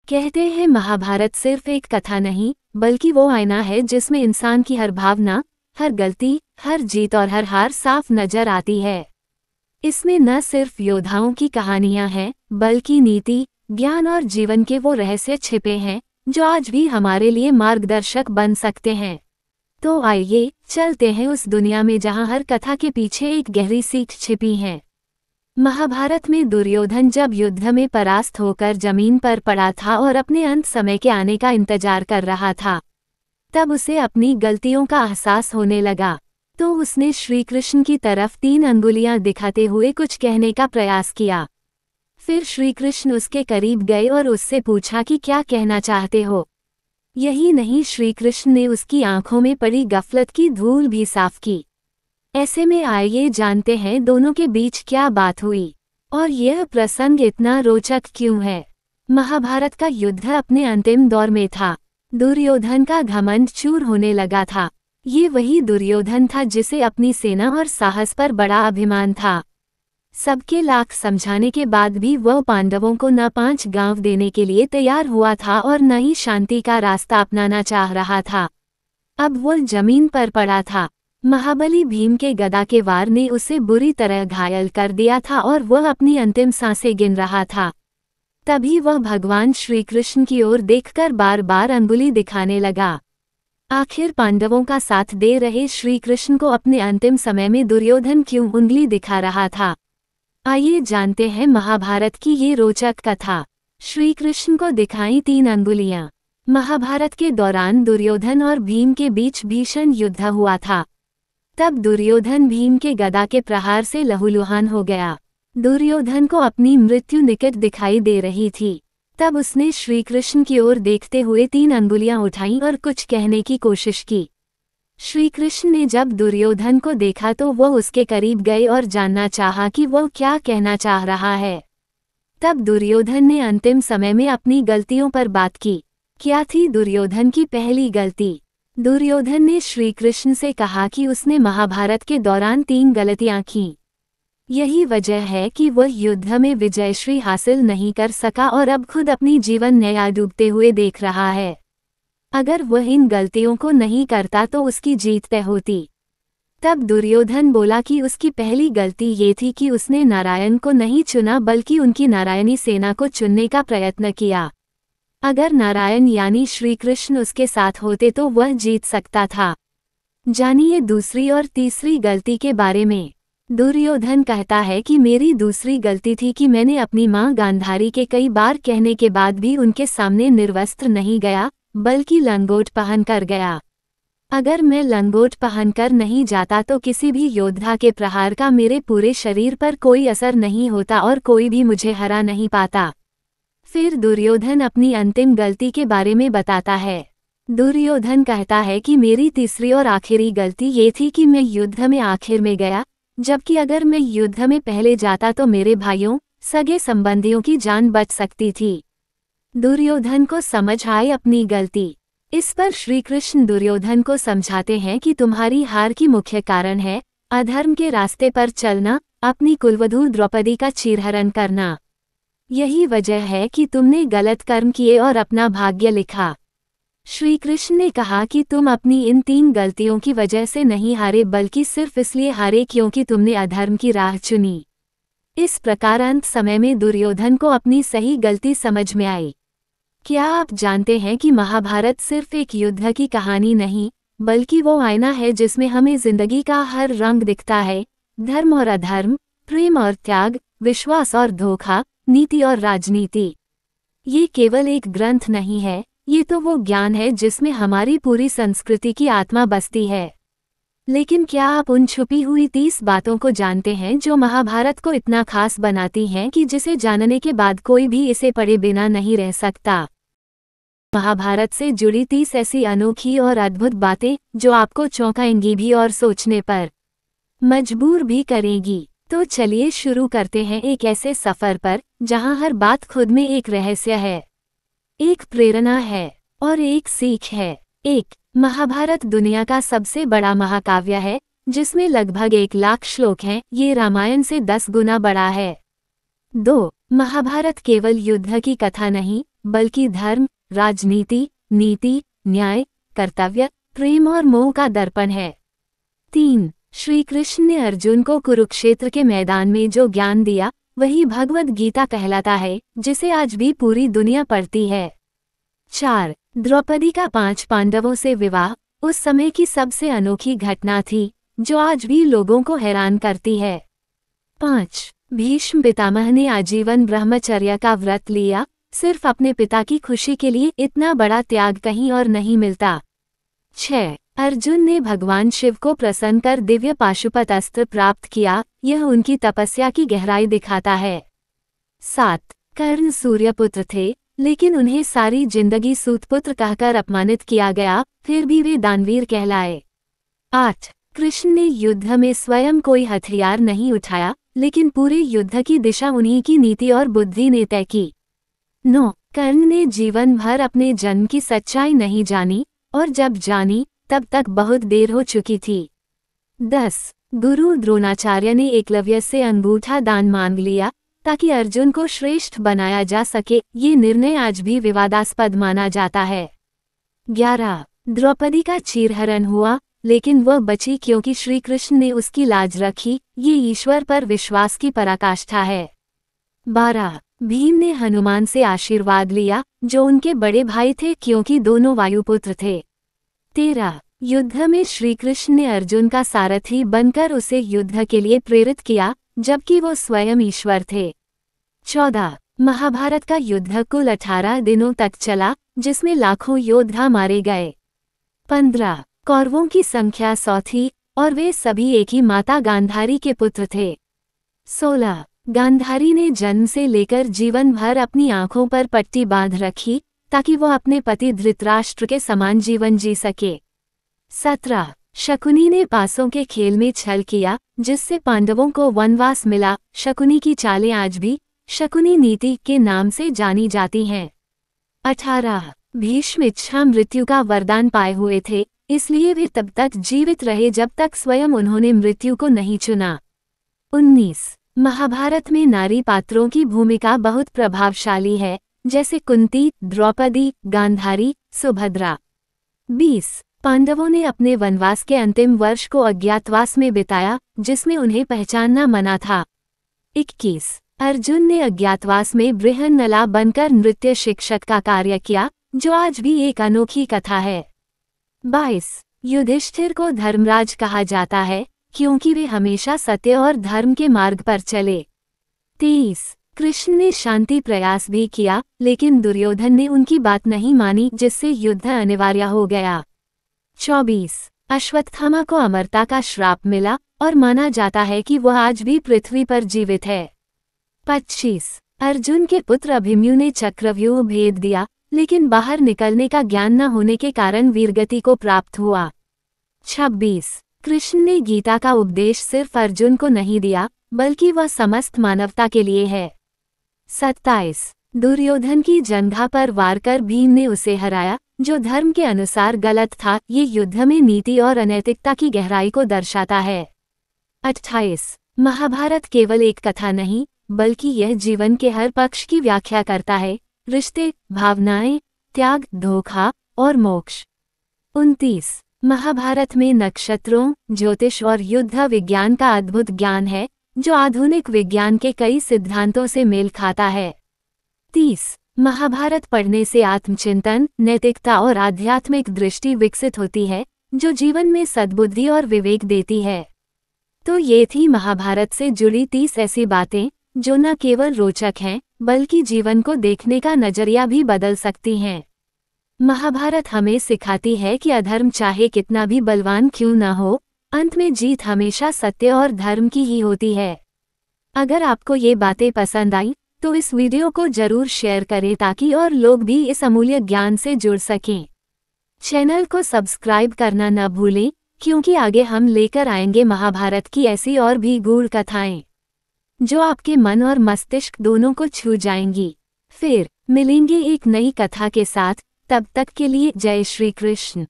कहते हैं महाभारत सिर्फ एक कथा नहीं, बल्कि वो आईना है जिसमें इंसान की हर भावना, हर गलती, हर जीत और हर हार साफ नजर आती है। इसमें न सिर्फ योद्धाओं की कहानियां हैं, बल्कि नीति, ज्ञान और जीवन के वो रहस्य छिपे हैं जो आज भी हमारे लिए मार्गदर्शक बन सकते हैं। तो आइए चलते हैं उस दुनिया में जहां हर कथा के पीछे एक गहरी सीख छिपी है। महाभारत में दुर्योधन जब युद्ध में परास्त होकर जमीन पर पड़ा था और अपने अंत समय के आने का इंतजार कर रहा था, तब उसे अपनी गलतियों का एहसास होने लगा। तो उसने श्री कृष्ण की तरफ 3 अंगुलियां दिखाते हुए कुछ कहने का प्रयास किया। फिर श्री कृष्ण उसके करीब गए और उससे पूछा कि क्या कहना चाहते हो। यही नहीं, श्री कृष्ण ने उसकी आंखों में पड़ी गफलत की धूल भी साफ की। ऐसे में आइए जानते हैं दोनों के बीच क्या बात हुई और यह प्रसंग इतना रोचक क्यों है। महाभारत का युद्ध अपने अंतिम दौर में था। दुर्योधन का घमंड चूर होने लगा था। ये वही दुर्योधन था जिसे अपनी सेना और साहस पर बड़ा अभिमान था। सबके लाख समझाने के बाद भी वह पांडवों को न 5 गांव देने के लिए तैयार हुआ था और न ही शांति का रास्ता अपनाना चाह रहा था। अब वह जमीन पर पड़ा था। महाबली भीम के गदा के वार ने उसे बुरी तरह घायल कर दिया था और वह अपनी अंतिम सांसें गिन रहा था। तभी वह भगवान श्री कृष्ण की ओर देखकर बार बार अंगुली दिखाने लगा। आखिर पांडवों का साथ दे रहे श्री कृष्ण को अपने अंतिम समय में दुर्योधन क्यों उंगली दिखा रहा था। आइए जानते हैं महाभारत की ये रोचक कथा। श्री कृष्ण को दिखाई 3 अंगुलियां। महाभारत के दौरान दुर्योधन और भीम के बीच भीषण युद्ध हुआ था। तब दुर्योधन भीम के गदा के प्रहार से लहूलुहान हो गया। दुर्योधन को अपनी मृत्यु निकट दिखाई दे रही थी। तब उसने श्री कृष्ण की ओर देखते हुए 3 अंगुलियां उठाईं और कुछ कहने की कोशिश की। श्री कृष्ण ने जब दुर्योधन को देखा तो वह उसके करीब गए और जानना चाहा कि वह क्या कहना चाह रहा है। तब दुर्योधन ने अंतिम समय में अपनी गलतियों पर बात की। क्या थी दुर्योधन की पहली गलती? दुर्योधन ने श्री कृष्ण से कहा कि उसने महाभारत के दौरान 3 गलतियां की। यही वजह है कि वह युद्ध में विजयश्री हासिल नहीं कर सका और अब खुद अपनी जीवन नया डूबते हुए देख रहा है। अगर वह इन गलतियों को नहीं करता तो उसकी जीत तय होती। तब दुर्योधन बोला कि उसकी पहली गलती ये थी कि उसने नारायण को नहीं चुना बल्कि उनकी नारायणी सेना को चुनने का प्रयत्न किया। अगर नारायण यानी श्री कृष्ण उसके साथ होते तो वह जीत सकता था। जानिए दूसरी और तीसरी गलती के बारे में। दुर्योधन कहता है कि मेरी दूसरी गलती थी कि मैंने अपनी मां गांधारी के कई बार कहने के बाद भी उनके सामने निर्वस्त्र नहीं गया, बल्कि लंगोट पहनकर गया। अगर मैं लंगोट पहनकर नहीं जाता तो किसी भी योद्धा के प्रहार का मेरे पूरे शरीर पर कोई असर नहीं होता और कोई भी मुझे हरा नहीं पाता। फिर दुर्योधन अपनी अंतिम गलती के बारे में बताता है। दुर्योधन कहता है कि मेरी तीसरी और आखिरी गलती ये थी कि मैं युद्ध में आखिर में गया, जबकि अगर मैं युद्ध में पहले जाता तो मेरे भाइयों, सगे संबंधियों की जान बच सकती थी। दुर्योधन को समझ आई अपनी गलती। इस पर श्री कृष्ण दुर्योधन को समझाते हैं कि तुम्हारी हार की मुख्य कारण है अधर्म के रास्ते पर चलना, अपनी कुलवधू द्रौपदी का चीरहरण करना। यही वजह है कि तुमने गलत कर्म किए और अपना भाग्य लिखा। श्री कृष्ण ने कहा कि तुम अपनी इन 3 गलतियों की वजह से नहीं हारे बल्कि सिर्फ इसलिए हारे क्योंकि तुमने अधर्म की राह चुनी। इस प्रकार अंत समय में दुर्योधन को अपनी सही गलती समझ में आई। क्या आप जानते हैं कि महाभारत सिर्फ एक युद्ध की कहानी नहीं, बल्कि वो आईना है जिसमें हमें जिंदगी का हर रंग दिखता है। धर्म और अधर्म, प्रेम और त्याग, विश्वास और धोखा, नीति और राजनीति। ये केवल एक ग्रंथ नहीं है, ये तो वो ज्ञान है जिसमें हमारी पूरी संस्कृति की आत्मा बसती है। लेकिन क्या आप उन छुपी हुई 30 बातों को जानते हैं जो महाभारत को इतना खास बनाती हैं कि जिसे जानने के बाद कोई भी इसे पढ़े बिना नहीं रह सकता। महाभारत से जुड़ी 30 ऐसी अनोखी और अद्भुत बातें जो आपको चौंकाएंगी भी और सोचने पर मजबूर भी करेंगी। तो चलिए शुरू करते हैं एक ऐसे सफर पर जहां हर बात खुद में एक रहस्य है, एक प्रेरणा है और एक सीख है। महाभारत दुनिया का सबसे बड़ा महाकाव्य है जिसमें लगभग 1 लाख श्लोक हैं। ये रामायण से 10 गुना बड़ा है। 2. महाभारत केवल युद्ध की कथा नहीं बल्कि धर्म, राजनीति, नीति, न्याय, कर्तव्य, प्रेम और मोह का दर्पण है। 3. श्री कृष्ण ने अर्जुन को कुरुक्षेत्र के मैदान में जो ज्ञान दिया वही भगवद गीता कहलाता है, जिसे आज भी पूरी दुनिया पढ़ती है। 4. द्रौपदी का 5 पांडवों से विवाह उस समय की सबसे अनोखी घटना थी, जो आज भी लोगों को हैरान करती है। 5. भीष्म पितामह ने आजीवन ब्रह्मचर्य का व्रत लिया, सिर्फ अपने पिता की खुशी के लिए इतना बड़ा त्याग कहीं और नहीं मिलता। 6. अर्जुन ने भगवान शिव को प्रसन्न कर दिव्य पाशुपत अस्त्र प्राप्त किया, यह उनकी तपस्या की गहराई दिखाता है। 7. कर्ण सूर्यपुत्र थे, लेकिन उन्हें सारी जिंदगी सूतपुत्र कहकर अपमानित किया गया, फिर भी वे दानवीर कहलाए। 8. कृष्ण ने युद्ध में स्वयं कोई हथियार नहीं उठाया, लेकिन पूरे युद्ध की दिशा उन्हीं की नीति और बुद्धि ने तय की। 9. कर्ण ने जीवन भर अपने जन्म की सच्चाई नहीं जानी, और जब जानी तब तक बहुत देर हो चुकी थी। 10. गुरु द्रोणाचार्य ने एकलव्य से अंगूठा दान मांग लिया, ताकि अर्जुन को श्रेष्ठ बनाया जा सके, ये निर्णय आज भी विवादास्पद माना जाता है। 11. द्रौपदी का चीरहरण हुआ, लेकिन वह बची क्योंकि श्री कृष्ण ने उसकी लाज रखी, ये ईश्वर पर विश्वास की पराकाष्ठा है। 12. भीम ने हनुमान से आशीर्वाद लिया, जो उनके बड़े भाई थे क्योंकि दोनों वायुपुत्र थे। 13. युद्ध में श्री कृष्ण ने अर्जुन का सारथी बनकर उसे युद्ध के लिए प्रेरित किया, जबकि वो स्वयं ईश्वर थे। 14. महाभारत का युद्ध कुल 18 दिनों तक चला, जिसमें लाखों योद्धा मारे गए। 15. कौरवों की संख्या 100 थी, और वे सभी एक ही माता गांधारी के पुत्र थे। 16. गांधारी ने जन्म से लेकर जीवन भर अपनी आंखों पर पट्टी बांध रखी, ताकि वह अपने पति धृतराष्ट्र के समान जीवन जी सके। 17. शकुनी ने पासों के खेल में छल किया, जिससे पांडवों को वनवास मिला। शकुनी की चालें आज भी शकुनी नीति के नाम से जानी जाती हैं। 18. भीष्म इच्छा मृत्यु का वरदान पाए हुए थे, इसलिए वे तब तक जीवित रहे जब तक स्वयं उन्होंने मृत्यु को नहीं चुना। 19. महाभारत में नारी पात्रों की भूमिका बहुत प्रभावशाली है, जैसे कुंती, द्रौपदी, गांधारी, सुभद्रा। 20. पांडवों ने अपने वनवास के अंतिम वर्ष को अज्ञातवास में बिताया, जिसमें उन्हें पहचानना मना था। 21. अर्जुन ने अज्ञातवास में बृहन्नला बनकर नृत्य शिक्षक का कार्य किया, जो आज भी एक अनोखी कथा है। 22. युधिष्ठिर को धर्मराज कहा जाता है, क्योंकि वे हमेशा सत्य और धर्म के मार्ग पर चले। 23. कृष्ण ने शांति प्रयास भी किया, लेकिन दुर्योधन ने उनकी बात नहीं मानी, जिससे युद्ध अनिवार्य हो गया। 24. अश्वत्थामा को अमरता का श्राप मिला, और माना जाता है कि वह आज भी पृथ्वी पर जीवित है। 25. अर्जुन के पुत्र अभिमन्यु ने चक्रव्यूह भेद दिया, लेकिन बाहर निकलने का ज्ञान न होने के कारण वीरगति को प्राप्त हुआ। 26. कृष्ण ने गीता का उपदेश सिर्फ अर्जुन को नहीं दिया, बल्कि वह समस्त मानवता के लिए है। 27. दुर्योधन की जंघा पर वार कर भीम ने उसे हराया, जो धर्म के अनुसार गलत था। ये युद्ध में नीति और अनैतिकता की गहराई को दर्शाता है। 28. महाभारत केवल एक कथा नहीं, बल्कि यह जीवन के हर पक्ष की व्याख्या करता है, रिश्ते, भावनाएं, त्याग, धोखा और मोक्ष। 29. महाभारत में नक्षत्रों, ज्योतिष और युद्ध विज्ञान का अद्भुत ज्ञान है, जो आधुनिक विज्ञान के कई सिद्धांतों से मेल खाता है। 30. महाभारत पढ़ने से आत्मचिंतन, नैतिकता और आध्यात्मिक दृष्टि विकसित होती है, जो जीवन में सद्बुद्धि और विवेक देती है। तो ये थी महाभारत से जुड़ी 30 ऐसी बातें, जो न केवल रोचक हैं, बल्कि जीवन को देखने का नजरिया भी बदल सकती हैं। महाभारत हमें सिखाती है कि अधर्म चाहे कितना भी बलवान क्यों न हो, अंत में जीत हमेशा सत्य और धर्म की ही होती है। अगर आपको ये बातें पसंद आई, तो इस वीडियो को जरूर शेयर करें ताकि और लोग भी इस अमूल्य ज्ञान से जुड़ सकें। चैनल को सब्सक्राइब करना न भूलें, क्योंकि आगे हम लेकर आएंगे महाभारत की ऐसी और भी गूढ़ कथाएं, जो आपके मन और मस्तिष्क दोनों को छू जाएंगी। फिर मिलेंगे एक नई कथा के साथ, तब तक के लिए जय श्री कृष्ण।